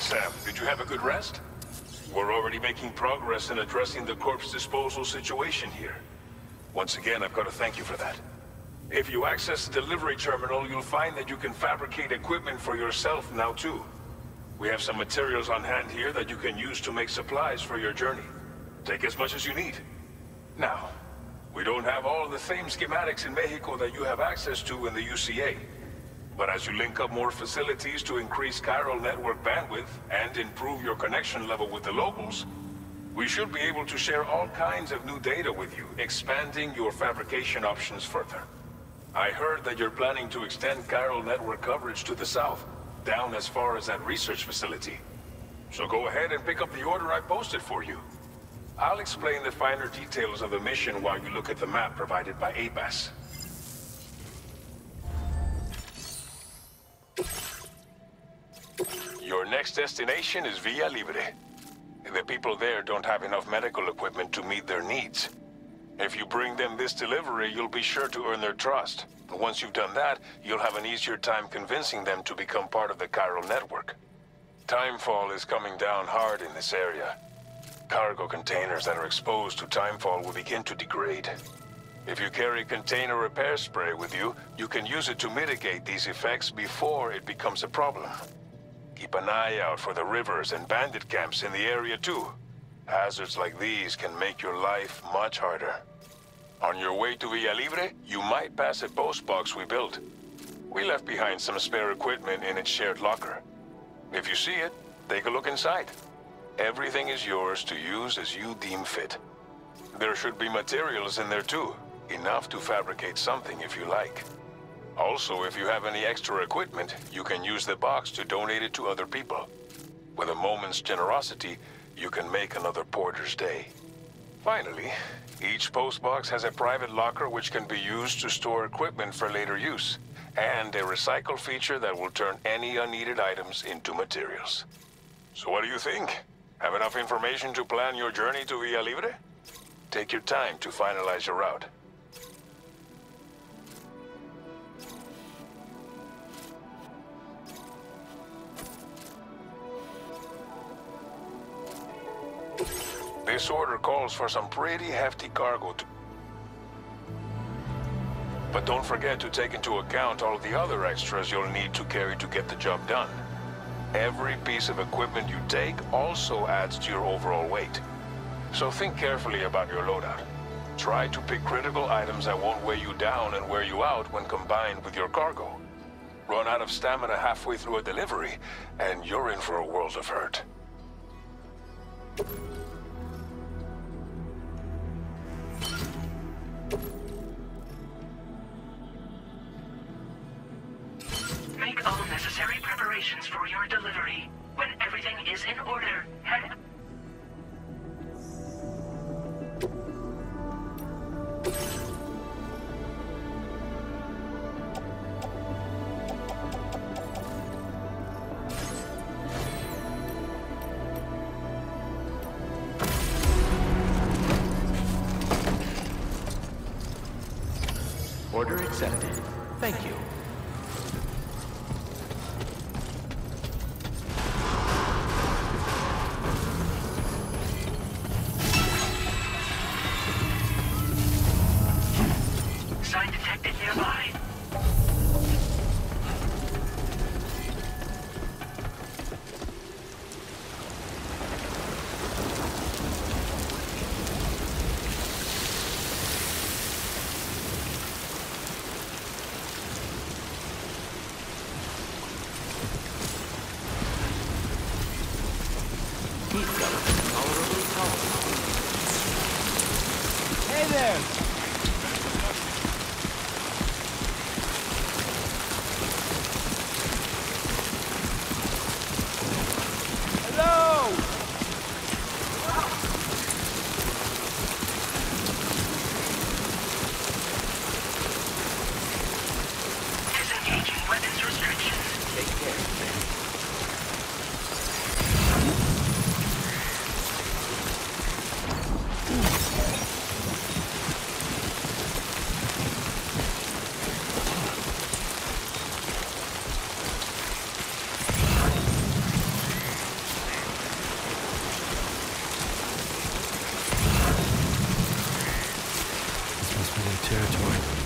Sam, did you have a good rest? We're already making progress in addressing the corpse disposal situation here. Once again, I've got to thank you for that. If you access the delivery terminal, you'll find that you can fabricate equipment for yourself now too. We have some materials on hand here that you can use to make supplies for your journey. Take as much as you need. Now, we don't have all the same schematics in Mexico that you have access to in the UCA. But as you link up more facilities to increase chiral network bandwidth and improve your connection level with the locals, we should be able to share all kinds of new data with you, expanding your fabrication options further. I heard that you're planning to extend chiral network coverage to the south, down as far as that research facility. So go ahead and pick up the order I posted for you. I'll explain the finer details of the mission while you look at the map provided by ABAS. Your next destination is Villa Libre. The people there don't have enough medical equipment to meet their needs. If you bring them this delivery, you'll be sure to earn their trust. Once you've done that, you'll have an easier time convincing them to become part of the chiral network. Timefall is coming down hard in this area. Cargo containers that are exposed to timefall will begin to degrade. If you carry container repair spray with you, you can use it to mitigate these effects before it becomes a problem. Keep an eye out for the rivers and bandit camps in the area too. Hazards like these can make your life much harder. On your way to Villa Libre, you might pass a post box we built. We left behind some spare equipment in its shared locker. If you see it, take a look inside. Everything is yours to use as you deem fit. There should be materials in there too, enough to fabricate something if you like. Also, if you have any extra equipment, you can use the box to donate it to other people. With a moment's generosity, you can make another porter's day. Finally, each postbox has a private locker which can be used to store equipment for later use, and a recycle feature that will turn any unneeded items into materials. So what do you think? Have enough information to plan your journey to Villa Libre? Take your time to finalize your route. This order calls for some pretty hefty cargo but don't forget to take into account all the other extras you'll need to carry to get the job done. Every piece of equipment you take also adds to your overall weight. So think carefully about your loadout. Try to pick critical items that won't weigh you down and wear you out when combined with your cargo. Run out of stamina halfway through a delivery, and you're in for a world of hurt. Make all necessary preparations for your delivery. When everything is in order, head... Order accepted. Thank you. Sign detected nearby. Hey there! Hello! Disengaging weapons restrictions. Take care, man. territory.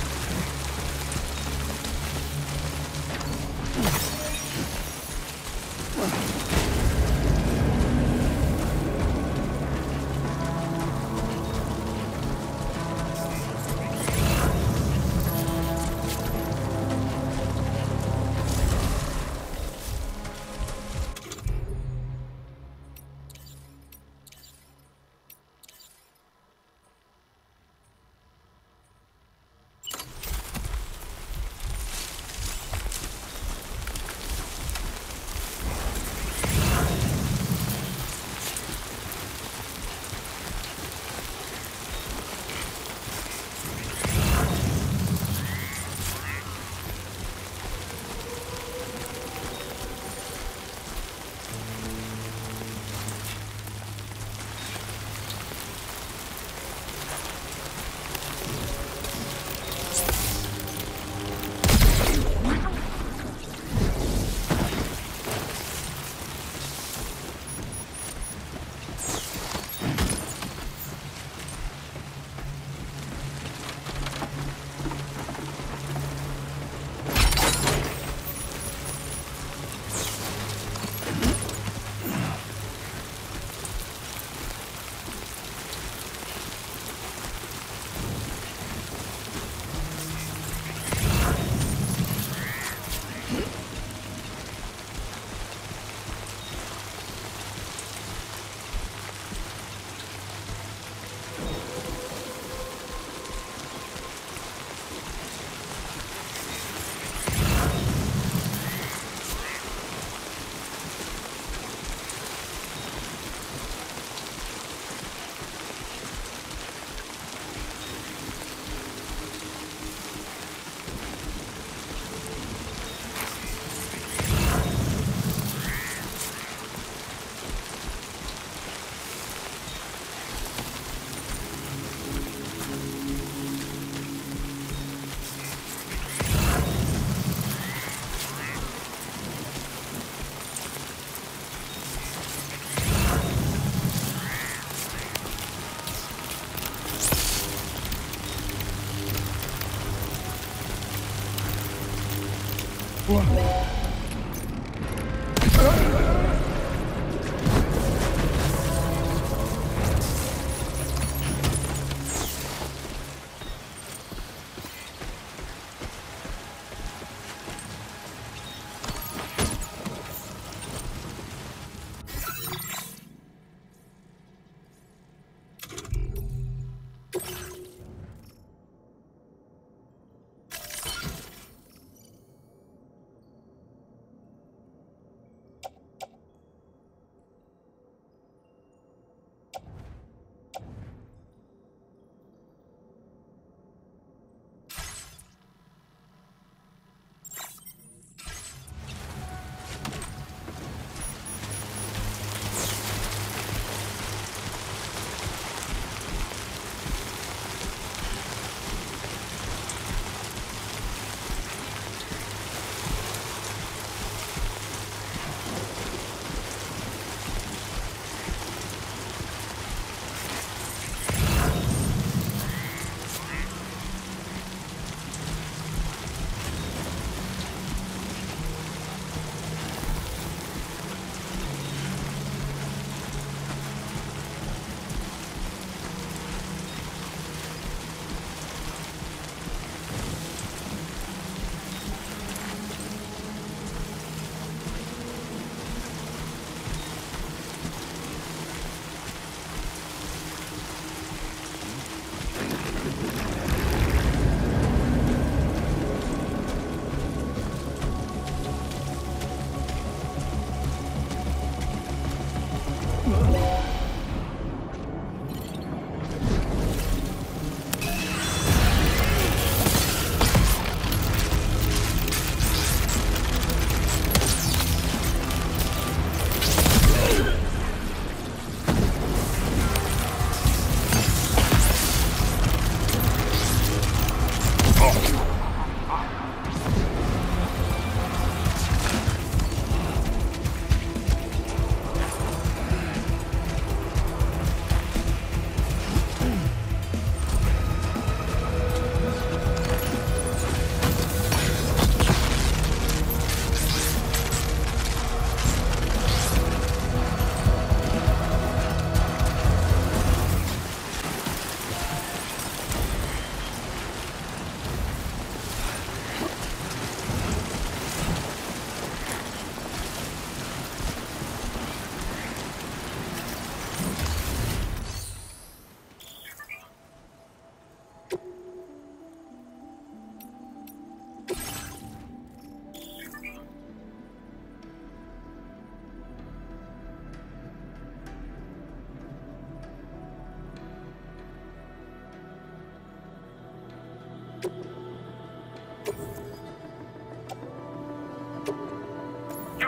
Your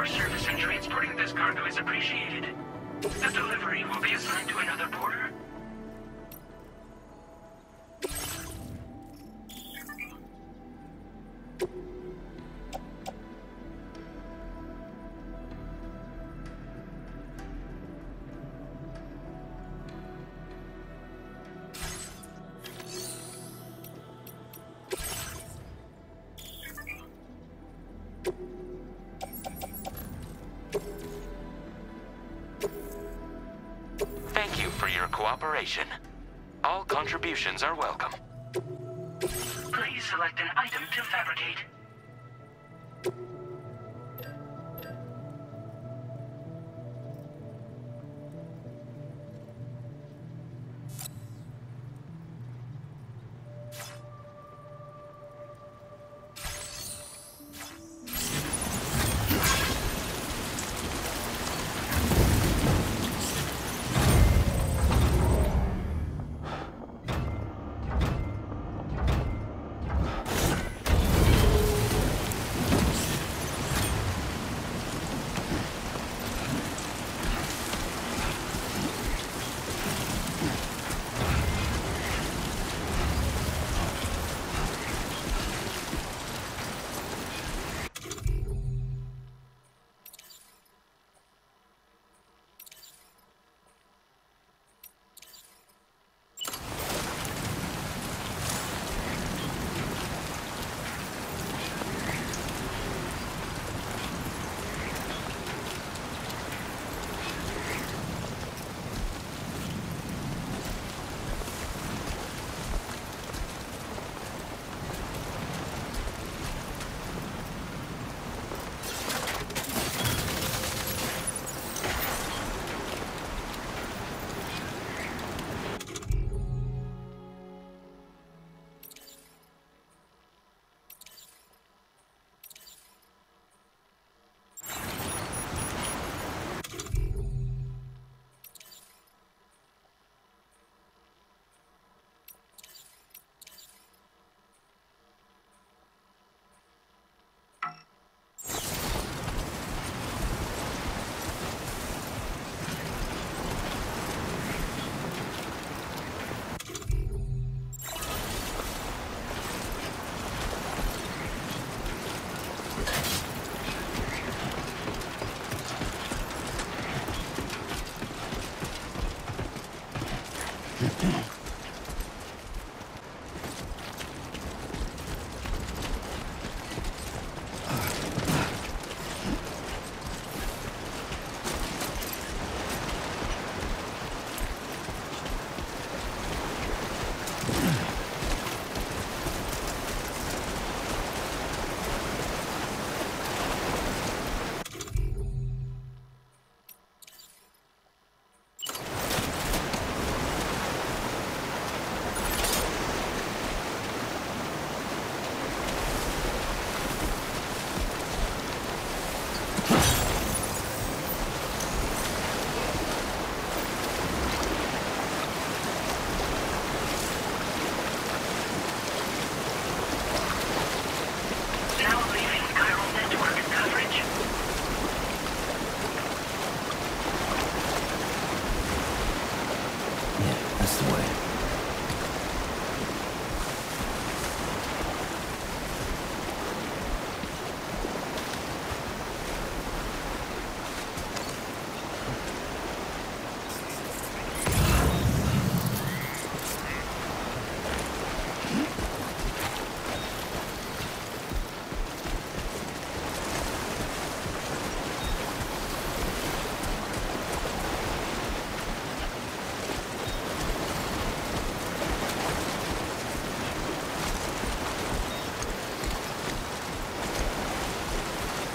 service in transporting this cargo is appreciated. The delivery will be assigned to another porter. Thank you for your cooperation. All contributions are welcome. Please select an item to fabricate.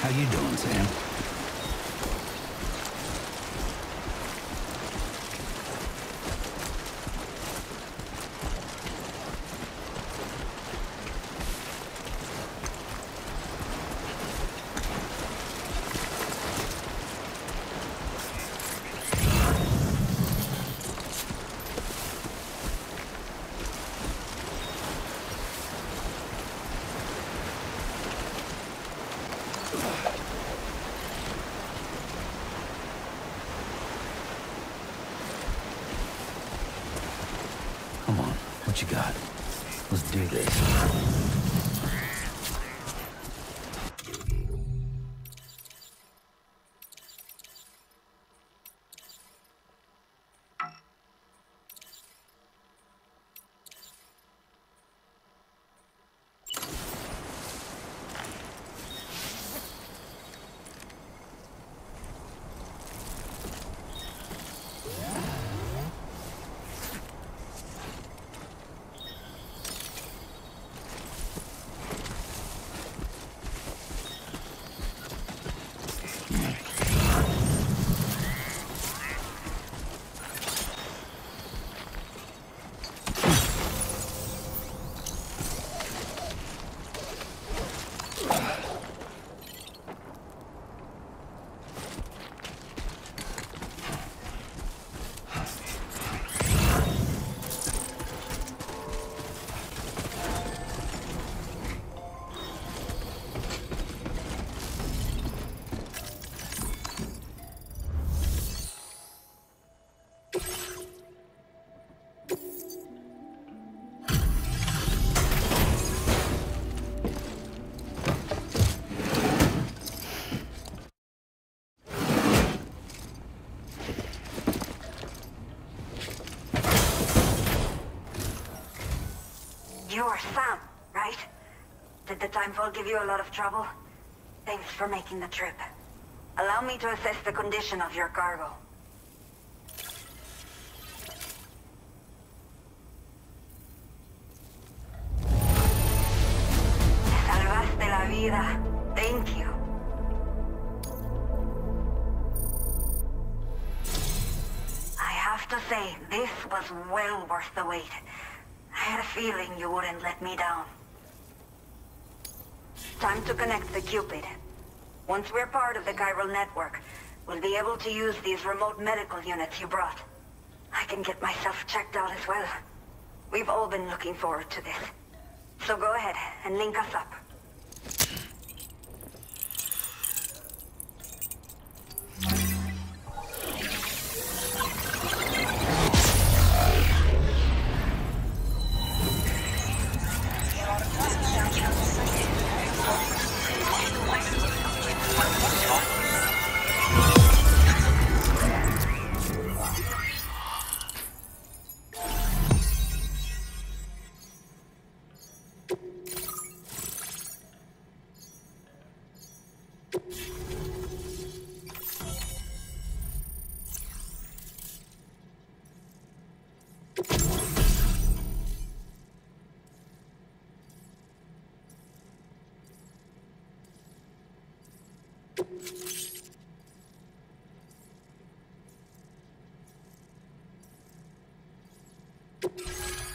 How you doing, Sam? Come on, what you got? Let's do this. You're Sam, right? Did the timefall give you a lot of trouble? Thanks for making the trip. Allow me to assess the condition of your cargo. Salvaste la vida. Thank you. I have to say, this was well worth the wait. I had a feeling you wouldn't let me down. Time to connect the Cupid. Once we're part of the chiral network, we'll be able to use these remote medical units you brought. I can get myself checked out as well. We've all been looking forward to this. So go ahead and link us up.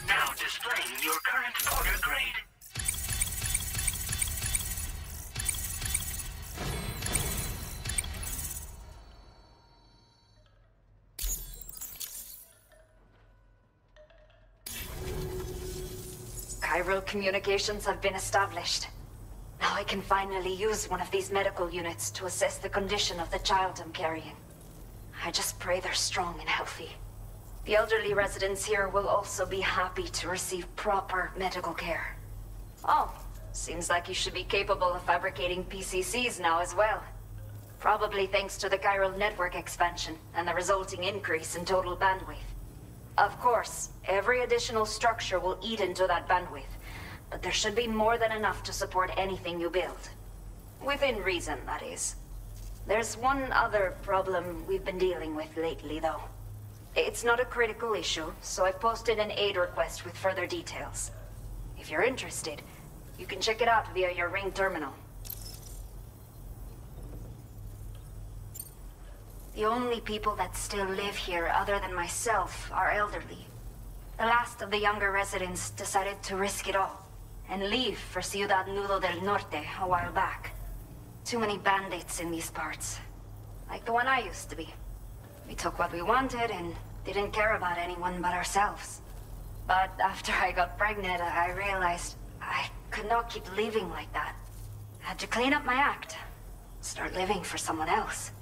Now displaying your current order grade. Chiral communications have been established. Now I can finally use one of these medical units to assess the condition of the child I'm carrying. I just pray they're strong and healthy. The elderly residents here will also be happy to receive proper medical care. Oh, seems like you should be capable of fabricating PCCs now as well. Probably thanks to the chiral network expansion and the resulting increase in total bandwidth. Of course, every additional structure will eat into that bandwidth, but there should be more than enough to support anything you build. Within reason, that is. There's one other problem we've been dealing with lately, though. It's not a critical issue, so I've posted an aid request with further details. If you're interested, you can check it out via your Ring terminal. The only people that still live here other than myself are elderly. The last of the younger residents decided to risk it all and leave for Ciudad Nudo del Norte a while back. Too many bandits in these parts. Like the one I used to be. We took what we wanted and didn't care about anyone but ourselves. But after I got pregnant, I realized I could not keep living like that. I had to clean up my act. Start living for someone else.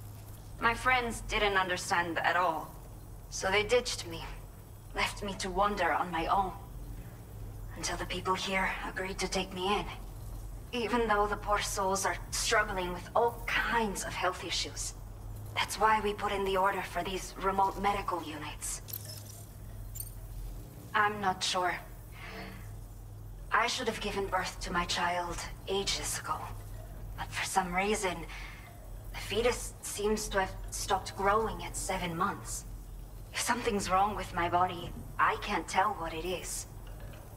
My friends didn't understand at all, so they ditched me. left me to wander on my own. Until the people here agreed to take me in. Even though the poor souls are struggling with all kinds of health issues. That's why we put in the order for these remote medical units. I'm not sure. I should have given birth to my child ages ago. But for some reason, the fetus seems to have stopped growing at 7 months. If something's wrong with my body, I can't tell what it is.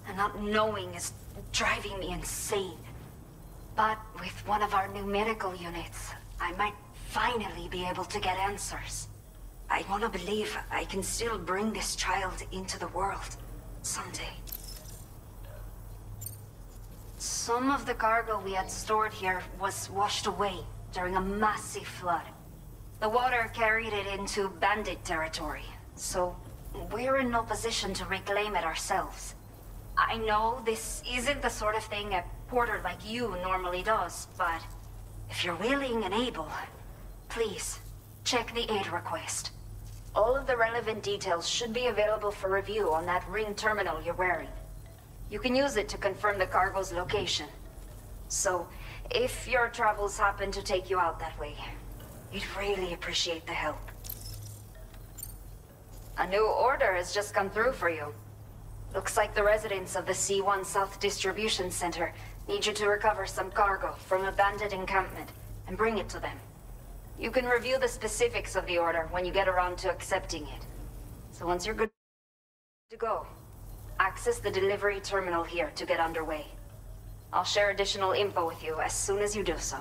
And not knowing is driving me insane. But with one of our new medical units, I might finally be able to get answers. I want to believe I can still bring this child into the world someday. Some of the cargo we had stored here was washed away during a massive flood. The water carried it into bandit territory, so we're in no position to reclaim it ourselves. I know this isn't the sort of thing a porter like you normally does, but if you're willing and able, please, check the aid request. All of the relevant details should be available for review on that ring terminal you're wearing. You can use it to confirm the cargo's location. So, if your travels happen to take you out that way, we'd really appreciate the help. A new order has just come through for you. Looks like the residents of the C1 South Distribution Center need you to recover some cargo from a bandit encampment and bring it to them. You can review the specifics of the order when you get around to accepting it. So once you're good to go, access the delivery terminal here to get underway. I'll share additional info with you as soon as you do so.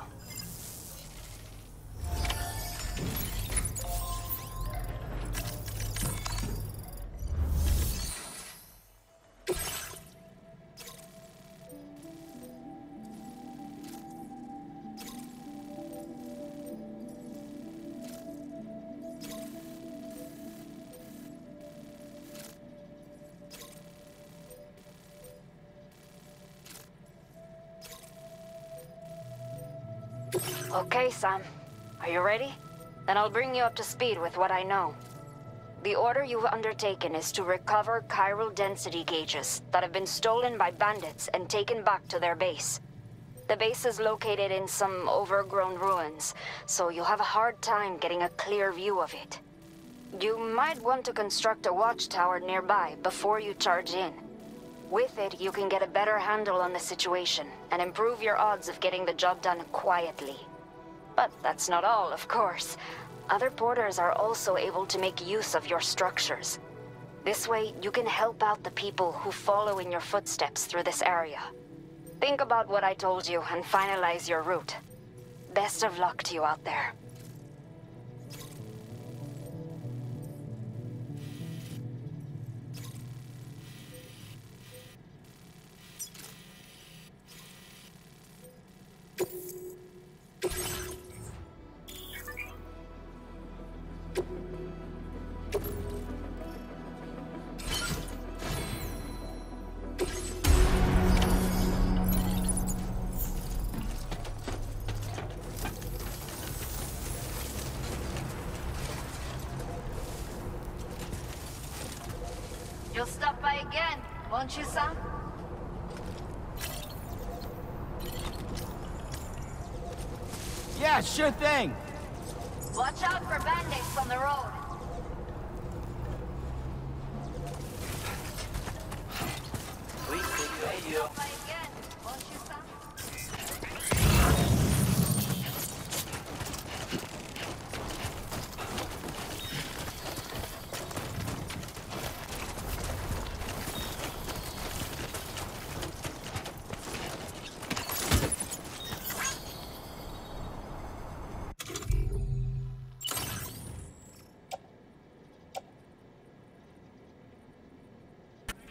Okay, Sam. Are you ready? Then I'll bring you up to speed with what I know. The order you've undertaken is to recover chiral density gauges that have been stolen by bandits and taken back to their base. The base is located in some overgrown ruins, so you'll have a hard time getting a clear view of it. You might want to construct a watchtower nearby before you charge in. With it, you can get a better handle on the situation and improve your odds of getting the job done quietly. But that's not all, of course. Other porters are also able to make use of your structures. This way, you can help out the people who follow in your footsteps through this area. Think about what I told you and finalize your route. Best of luck to you out there. You'll stop by again, won't you, Sam? Yeah, sure thing. Watch out for bandits on the road. Please take radio. Stop by again, won't you, Sam?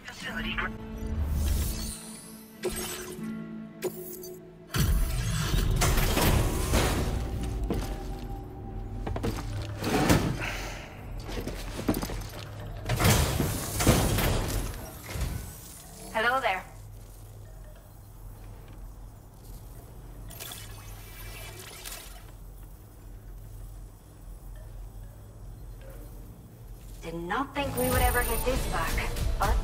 Facility. Hello there. Did not think we would ever get this back, but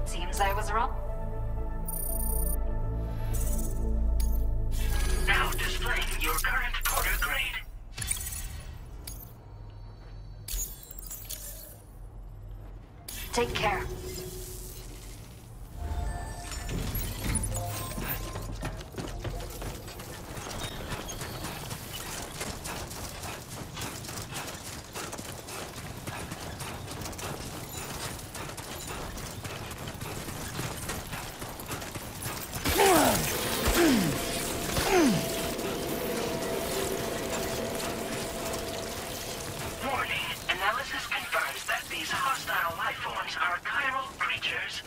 seems I was wrong. Now displaying your current quarter grade. Take care. Warning. Analysis confirms that these hostile life forms are chiral creatures.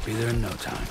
Be there in no time.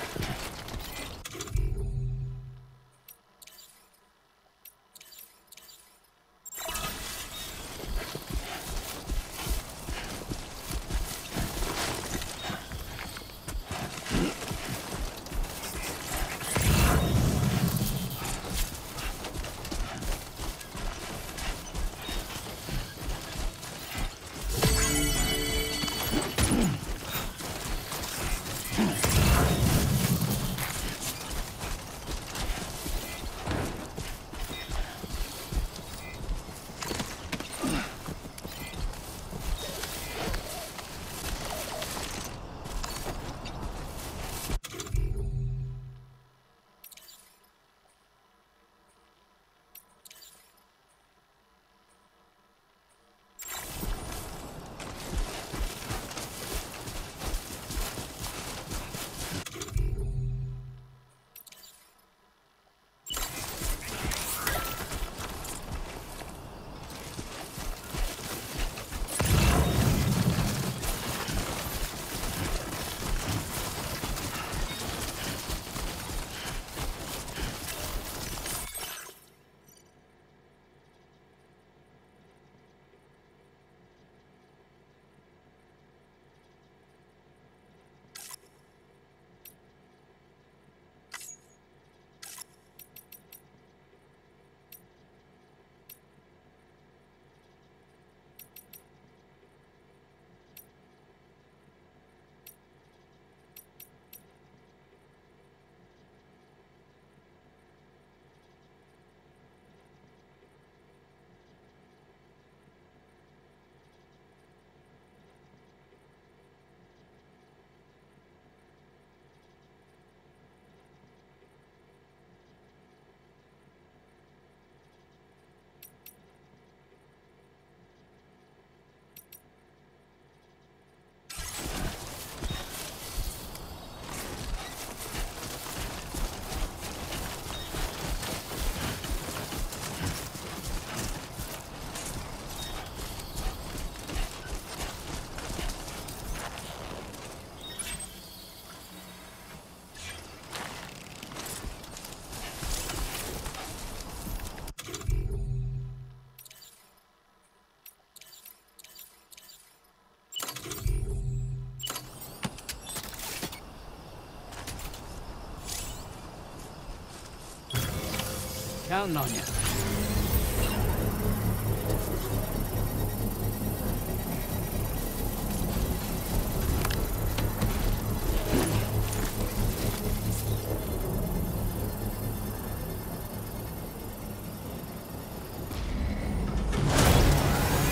Counting on you.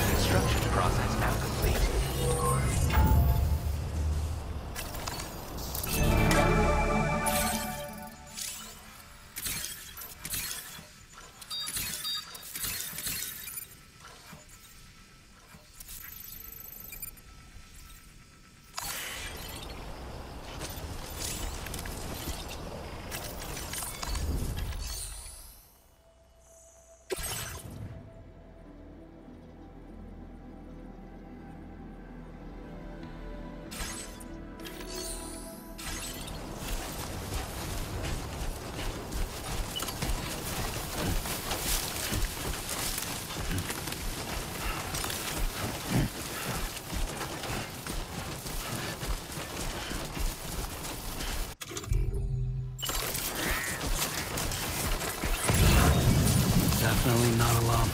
Construction process now complete. Definitely not alone.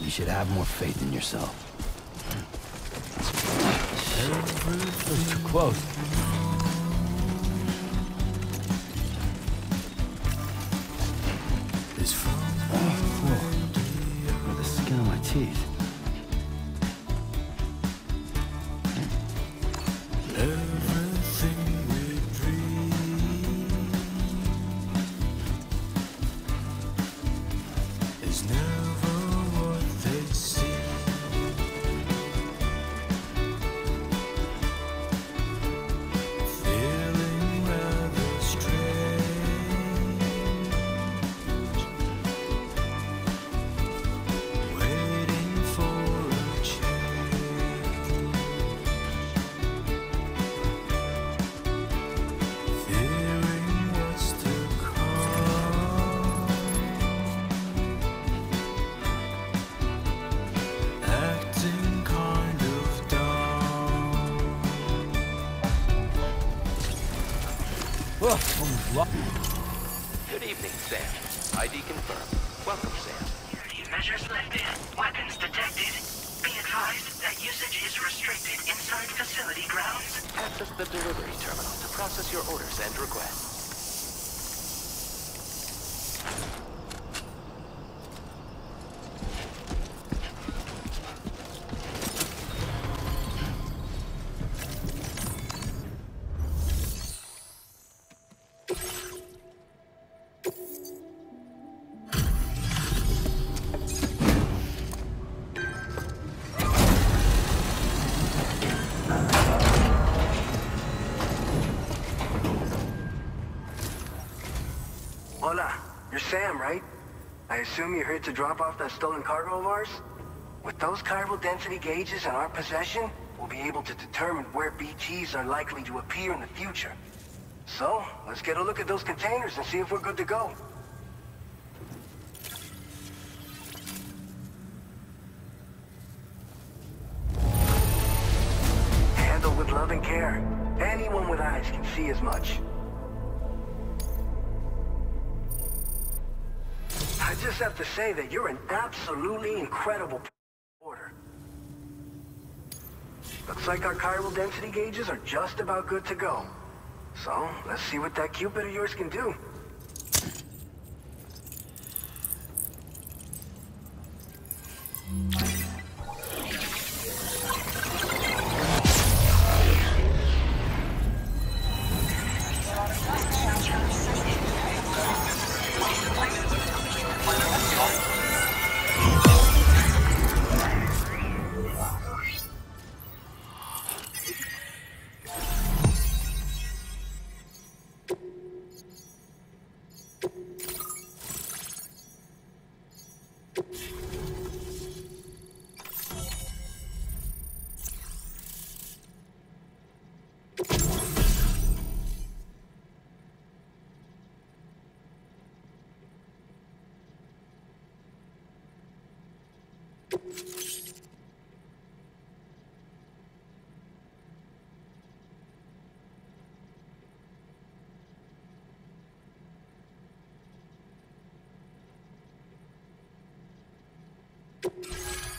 You should have more faith in yourself. That was too close. This with the skin on my teeth. Good evening, Sam. ID confirmed. Welcome, Sam. Measures lifted. Weapons detected. Be advised that usage is restricted inside facility grounds. Access the delivery terminal to process your orders and requests. Hola, you're Sam, right? I assume you're here to drop off that stolen cargo of ours? With those chiral density gauges in our possession, we'll be able to determine where BTs are likely to appear in the future. So, let's get a look at those containers and see if we're good to go. Handled with love and care. Anyone with eyes can see as much. I just have to say that you're an absolutely incredible order. Looks like our chiral density gauges are just about good to go. So, let's see what that Cupid of yours can do.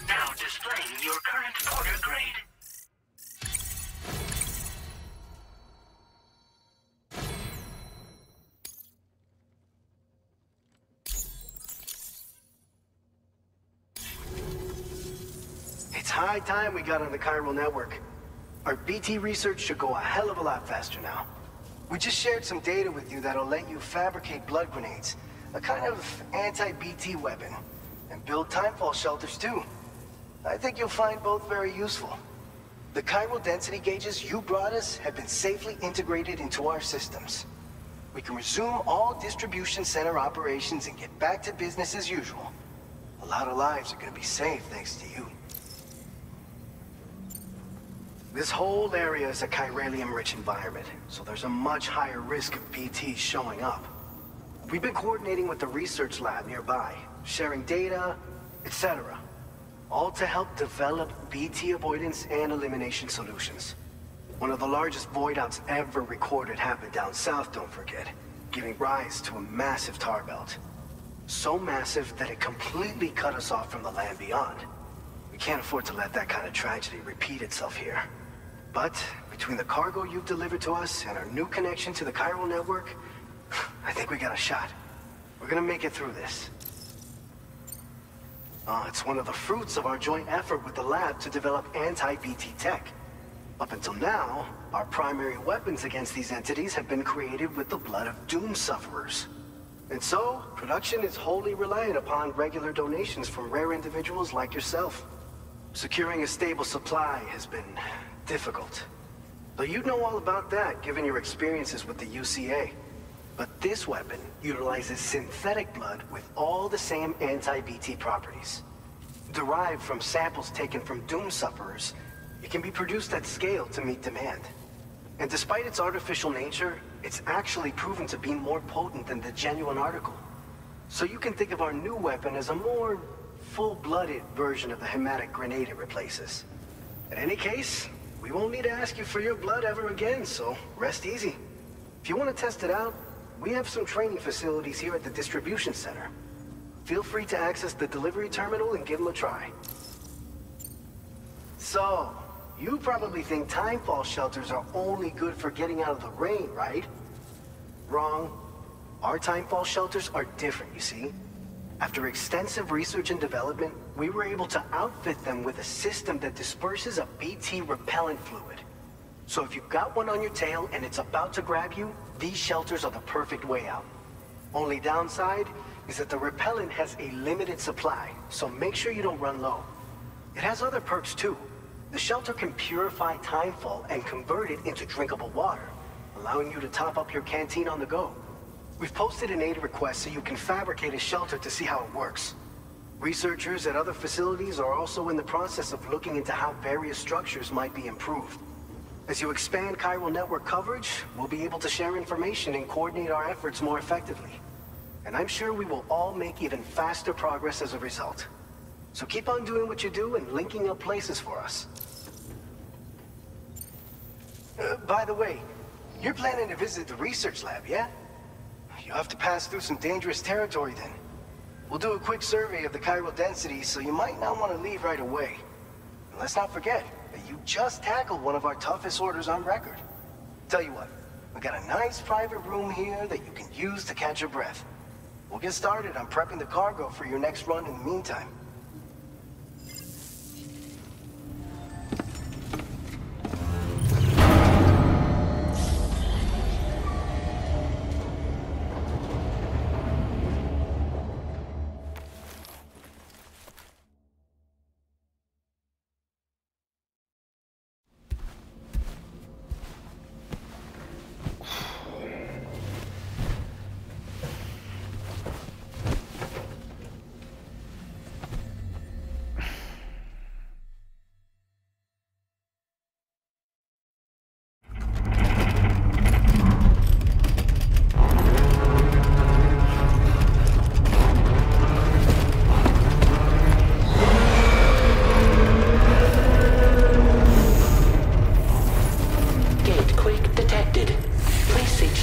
Now displaying your current order grade. It's high time we got on the chiral network. Our BT research should go a hell of a lot faster now. We just shared some data with you that'll let you fabricate blood grenades, a kind of anti-BT weapon, and build timefall shelters too. I think you'll find both very useful. The chiral density gauges you brought us have been safely integrated into our systems. We can resume all distribution center operations and get back to business as usual. A lot of lives are gonna be saved thanks to you. This whole area is a chiralium-rich environment, so there's a much higher risk of BTs showing up. We've been coordinating with the research lab nearby, sharing data, etc. All to help develop BT avoidance and elimination solutions. One of the largest void outs ever recorded happened down south, don't forget, giving rise to a massive tar belt. So massive that it completely cut us off from the land beyond. We can't afford to let that kind of tragedy repeat itself here. But between the cargo you've delivered to us and our new connection to the chiral network, I think we got a shot. We're gonna make it through this. It's one of the fruits of our joint effort with the lab to develop anti-BT tech. Up until now, our primary weapons against these entities have been created with the blood of doom sufferers. And so, production is wholly reliant upon regular donations from rare individuals like yourself. Securing a stable supply has been difficult. Though you'd know all about that, given your experiences with the UCA. But this weapon utilizes synthetic blood with all the same anti-BT properties. Derived from samples taken from doom sufferers, it can be produced at scale to meet demand. And despite its artificial nature, it's actually proven to be more potent than the genuine article. So you can think of our new weapon as a more full-blooded version of the hematic grenade it replaces. In any case, we won't need to ask you for your blood ever again, so rest easy. If you want to test it out, we have some training facilities here at the distribution center. Feel free to access the delivery terminal and give them a try. So, you probably think timefall shelters are only good for getting out of the rain, right? Wrong. Our timefall shelters are different, you see. After extensive research and development, we were able to outfit them with a system that disperses a BT repellent fluid. So if you've got one on your tail and it's about to grab you, these shelters are the perfect way out. Only downside is that the repellent has a limited supply, so make sure you don't run low. It has other perks too. The shelter can purify timefall and convert it into drinkable water, allowing you to top up your canteen on the go. We've posted an aid request so you can fabricate a shelter to see how it works. Researchers at other facilities are also in the process of looking into how various structures might be improved. As you expand chiral network coverage, we'll be able to share information and coordinate our efforts more effectively. And I'm sure we will all make even faster progress as a result. So keep on doing what you do and linking up places for us. By the way, you're planning to visit the research lab, yeah? You'll have to pass through some dangerous territory then. We'll do a quick survey of the chiral density, so you might not want to leave right away. And let's not forget that you just tackled one of our toughest orders on record. Tell you what, we got a nice private room here that you can use to catch your breath. We'll get started on prepping the cargo for your next run in the meantime.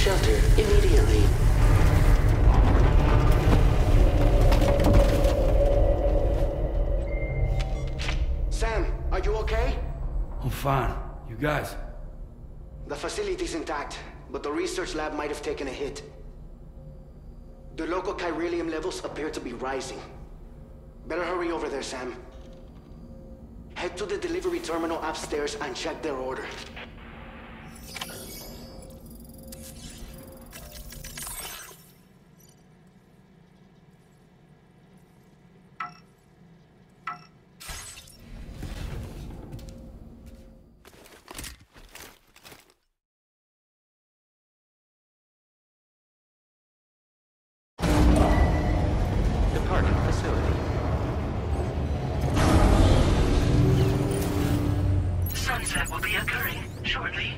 shelter immediately. Sam, are you okay? I'm fine. You guys? The facility's intact, but the research lab might have taken a hit. The local chiralium levels appear to be rising. Better hurry over there, Sam. Head to the delivery terminal upstairs and check their order. Departing facility. Sunset will be occurring shortly.